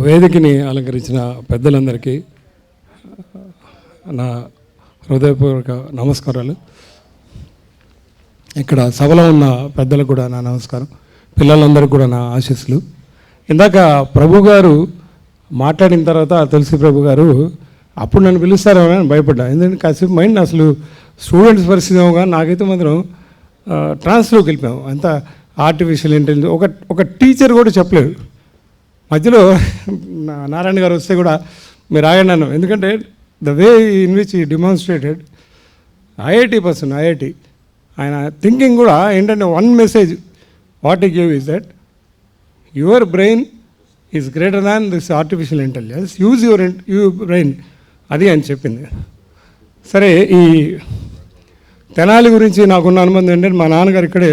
వేదికని అలంకరించిన పెద్దలందరికీ నా హృదయపూర్వక నమస్కారాలు. ఇక్కడ సభలో ఉన్న పెద్దలకు కూడా నా నమస్కారం, పిల్లలందరికీ కూడా నా ఆశీస్సులు. ఇందాక ప్రభు గారు మాట్లాడిన తర్వాత తులసి ప్రభు గారు అప్పుడు నన్ను పిలుస్తారేమో అని భయపడ్డా. ఎందుకంటే కాసేపు మైండ్ అసలు స్టూడెంట్స్ పరిస్థితి ఏమో కానీ నాకైతే మాత్రం ట్రాన్స్లోకి వెళ్ళిపోయాము. అంత ఆర్టిఫిషియల్ ఇంటెలిజెన్స్ ఒక టీచర్ కూడా చెప్పలేదు. మధ్యలో నారాయణ గారు వస్తే కూడా మీరు ఆగండి అన్నాం. ఎందుకంటే ద వే ఇన్ విచ్ ఈ డిమాన్స్ట్రేటెడ్ ఐఐటి పర్సన్, ఐఐటి ఆయన థింకింగ్ కూడా ఏంటంటే వన్ మెసేజ్ వాట్ ఈ give is that your brain is greater than this artificial intelligence, use your brain, అది అని చెప్పింది. సరే, ఈ తెనాలి గురించి నాకున్న అనుబంధం ఏంటంటే మా నాన్నగారు ఇక్కడే,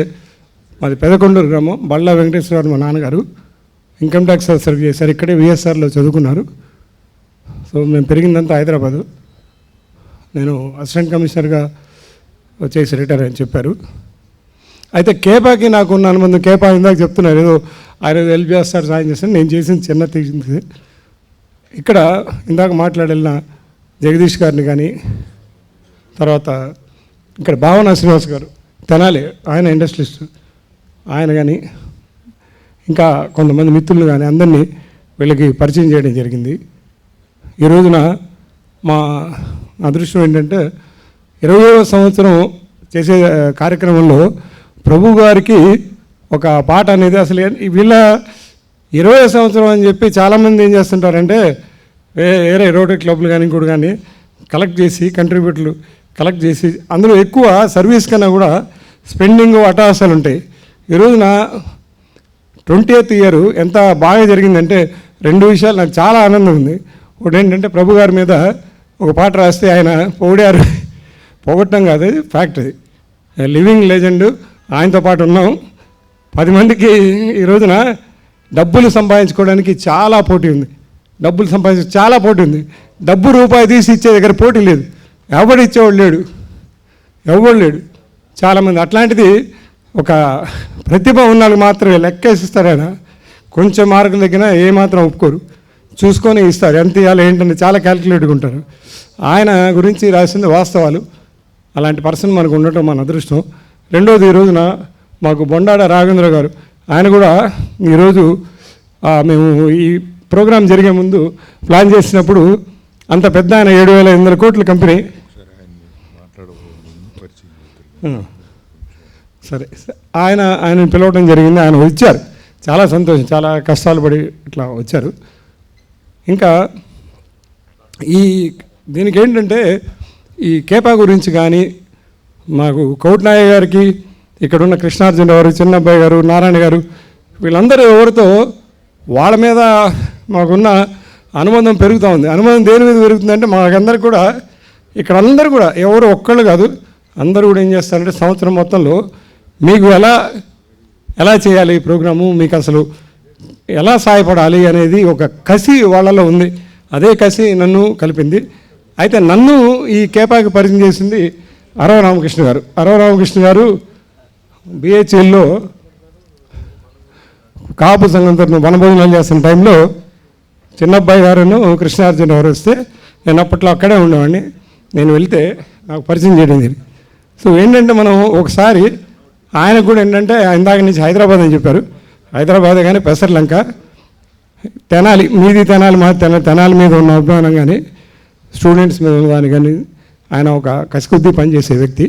మాది పెదకొండూరు గ్రామం, బళ్ళా వెంకటేశ్వర మా నాన్నగారు ఇన్కమ్ ట్యాక్స్ సర్వ్ చేశారు. ఇక్కడే విఎస్ఆర్లో చదువుకున్నారు. సో మేము పెరిగిందంతా హైదరాబాదు. నేను అసిస్టెంట్ కమిషనర్గా వచ్చేసి రిటైర్ అని చెప్పారు. అయితే కేపాకి నాకున్న అనుబంధం, కేపా ఇందాక చెప్తున్నారు ఏదో ఆయన హెల్ప్ చేస్తారు, సాయం చేస్తాను. నేను చేసిన చిన్న తీసింది ఇక్కడ ఇందాక మాట్లాడిన జగదీష్ గారిని కానీ, తర్వాత ఇక్కడ భావన శ్రీనివాస్ గారు తెనాలి, ఆయన ఇండస్ట్రియలిస్ట్, ఆయన కానీ ఇంకా కొంతమంది మిత్రులు కానీ అందరినీ వీళ్ళకి పరిచయం చేయడం జరిగింది. ఈ రోజున మా అదృష్టం ఏంటంటే 20వ సంవత్సరం చేసే కార్యక్రమంలో ప్రభు గారికి ఒక పాట అనేది అసలు వీళ్ళ 20వ సంవత్సరం అని చెప్పి చాలామంది ఏం చేస్తుంటారంటే వేరే రోటరీ క్లబ్లు కానీ ఇంకోటి కానీ కలెక్ట్ చేసి కంట్రిబ్యూటర్లు కలెక్ట్ చేసి అందులో ఎక్కువ సర్వీస్ కన్నా కూడా స్పెండింగ్ అటాసాలు ఉంటాయి. ఈ రోజున 20th ఇయర్ ఎంత బాగా జరిగిందంటే 2 విషయాలు నాకు చాలా ఆనందం ఉంది. ఒకటి ఏంటంటే ప్రభు గారి మీద ఒక పాట రాస్తే ఆయన పొగిడారు. పొగట్టం కాదు, ఫ్యాక్ట్. అది లివింగ్ లెజెండ్. ఆయనతో పాటు ఉన్నాం. 10 మందికి ఈ రోజున డబ్బులు సంపాదించుకోవడానికి చాలా పోటీ ఉంది. చాలా పోటీ ఉంది. డబ్బు రూపాయి తీసి ఇచ్చే దగ్గర పోటీ లేదు. ఎవడు ఇచ్చేవాడు లేడు, ఎవడు లేడు. చాలామంది అట్లాంటిది ఒక ప్రతిభ ఉన్నాళ్ళు మాత్రమే లెక్కేసిస్తారు. ఆయన కొంచెం మార్కులు తగ్గినా ఏమాత్రం ఒప్పుకోరు, చూసుకొని ఇస్తారు. ఎంత ఇవ్వాలి ఏంటంటే చాలా క్యాల్కులేట్గా ఉంటారు. ఆయన గురించి రాసింది వాస్తవాలు. అలాంటి పర్సన్ మనకు ఉండటం మన అదృష్టం. రెండోది, ఈ రోజున మాకు బొండాడ రాఘవేంద్ర గారు, ఆయన కూడా ఈరోజు మేము ఈ ప్రోగ్రాం జరిగే ముందు ప్లాన్ చేసినప్పుడు అంత పెద్ద ఆయన 7,500 కోట్ల కంపెనీ. సరే, ఆయన పిలవడం జరిగింది. ఆయన వచ్చారు, చాలా సంతోషం, చాలా కష్టాలు పడి ఇట్లా వచ్చారు. ఇంకా దీనికి ఏంటంటే ఈ కేపా గురించి కానీ మాకు కౌట్నాయ గారికి, ఇక్కడున్న కృష్ణార్జున గారు, చిన్నబ్బాయి గారు, నారాయణ గారు, వీళ్ళందరూ ఎవరితో వాళ్ళ మీద మాకున్న అనుబంధం పెరుగుతూ ఉంది. అనుబంధం దేని మీద పెరుగుతుందంటే మాకందరికి కూడా ఇక్కడ అందరూ కూడా ఎవరు ఒక్కళ్ళు కాదు, అందరూ కూడా ఏం చేస్తారంటే సంవత్సరం మొత్తంలో మీకు ఎలా చేయాలి ఈ ప్రోగ్రాము, మీకు అసలు ఎలా సహాయపడాలి అనేది ఒక కసి వాళ్ళలో ఉంది. అదే కసి నన్ను కలిపింది. అయితే నన్ను ఈ కేపాకి పరిచయం చేసింది అరవ రామకృష్ణ గారు. అరవ రామకృష్ణ గారు బిహెచ్ఎల్లో కాపు సంఘంతో వనభోజనాలు చేస్తున్న టైంలో చిన్నబ్బాయి గారును కృష్ణార్జున గారు వస్తే నేను అప్పట్లో అక్కడే ఉండేవాడిని. నేను వెళ్తే నాకు పరిచయం చేయడం జరిగింది. సో ఏంటంటే మనం ఒకసారి ఆయనకు కూడా ఏంటంటే ఇందాక నుంచి హైదరాబాద్ అని చెప్పారు. హైదరాబాద్ కానీ పెసర్లంక, తెనాలి, మీది తెనాలి, మా తెనాలి మీద ఉన్న అభిమానం కానీ స్టూడెంట్స్ మీద ఉన్నదాన్ని కానీ ఆయన ఒక కసికొద్దీ పనిచేసే వ్యక్తి.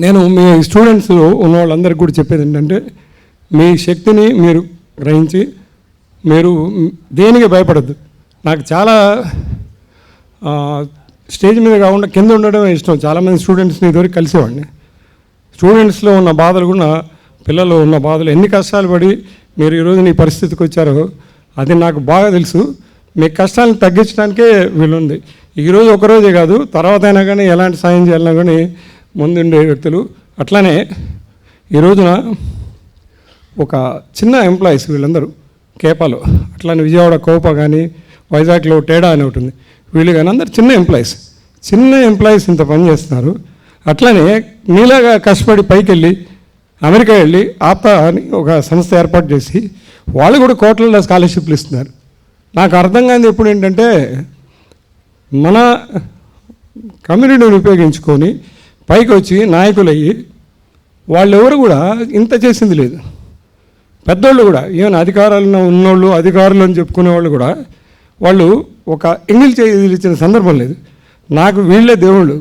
నేను మీ స్టూడెంట్స్ ఉన్న వాళ్ళందరికీ కూడా చెప్పేది ఏంటంటే మీ శక్తిని మీరు గ్రహించి మీరు దేనికి భయపడద్దు. నాకు చాలా స్టేజ్ మీద కాకుండా కింద ఉండడమే ఇష్టం. చాలామంది స్టూడెంట్స్ని ఇదివరకు కలిసేవాడిని. స్టూడెంట్స్లో ఉన్న బాధలు కూడా, పిల్లలు ఉన్న బాధలు, ఎన్ని కష్టాలు పడి మీరు ఈరోజు నీ పరిస్థితికి వచ్చారో అది నాకు బాగా తెలుసు. మీ కష్టాలను తగ్గించడానికే వీలుంది. ఈరోజు ఒకరోజే కాదు, తర్వాత అయినా కానీ ఎలాంటి సాయం చేయాలన్నా కానీ ముందుండే వ్యక్తులు. అట్లానే ఈ రోజున ఒక చిన్న ఎంప్లాయీస్ వీళ్ళందరూ కేపాలో, అట్లానే విజయవాడ కోప కానీ వైజాగ్లో టేడా అని ఒకటి ఉంది, వీళ్ళు కానీ అందరు చిన్న ఎంప్లాయీస్ ఇంత పని చేస్తున్నారు. అట్లనే నీలాగా కష్టపడి పైకి వెళ్ళి అమెరికా వెళ్ళి ఆప్తా అని ఒక సంస్థ ఏర్పాటు చేసి వాళ్ళు కూడా కోట్లలో స్కాలర్షిప్లు ఇస్తున్నారు. నాకు అర్థం కానిది ఎప్పుడు ఏంటంటే మన కమ్యూనిటీని ఉపయోగించుకొని పైకి వచ్చి నాయకులయ్యి వాళ్ళెవరు కూడా ఇంత చేసింది లేదు. పెద్దోళ్ళు కూడా ఈవెన్ అధికారాలను ఉన్నోళ్ళు అధికారులు అని చెప్పుకునే వాళ్ళు కూడా వాళ్ళు ఒక ఎంగిల్ చేయి ఇచ్చిన సందర్భం లేదు. నాకు వీళ్ళే దేవుళ్ళు.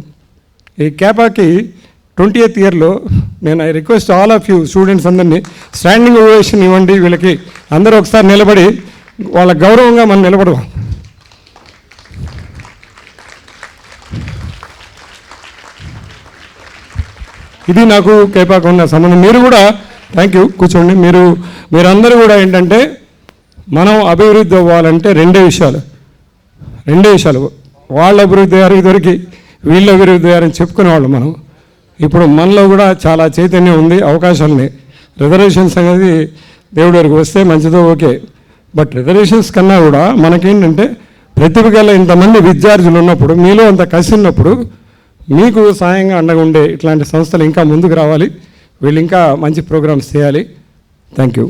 ఈ క్యాపాకి 20th ఇయర్లో నేను I request all of you students అందరినీ స్టాండింగ్ ఓవేషన్ ఇవ్వండి. వీళ్ళకి అందరూ ఒకసారి నిలబడి వాళ్ళ గౌరవంగా మనం నిలబడదాం. ఇది నాకు కేపాకు ఉన్న సంబంధం. మీరు కూడా థ్యాంక్ యూ, కూర్చోండి. మీరందరూ కూడా ఏంటంటే మనం అభివృద్ధి అవ్వాలంటే రెండే విషయాలు. వాళ్ళ అభివృద్ధి అయ్యారు ఇదివరకు, వీళ్ళ అభివృద్ధి అయ్యారని చెప్పుకునేవాళ్ళు మనం. ఇప్పుడు మనలో కూడా చాలా చైతన్యం ఉంది, అవకాశాలని. రిజర్వేషన్స్ అనేది దేవుడి వరకు వస్తే మంచిదో ఓకే, బట్ రిజర్వేషన్స్ కన్నా కూడా మనకేంటంటే ప్రతిభ గల ఇంతమంది విద్యార్థులు ఉన్నప్పుడు, మీలో అంత కసి ఉన్నప్పుడు మీకు సాయంగా అండగా ఉండే ఇట్లాంటి సంస్థలు ఇంకా ముందుకు రావాలి. వీళ్ళు ఇంకా మంచి ప్రోగ్రామ్స్ చేయాలి. Thank you.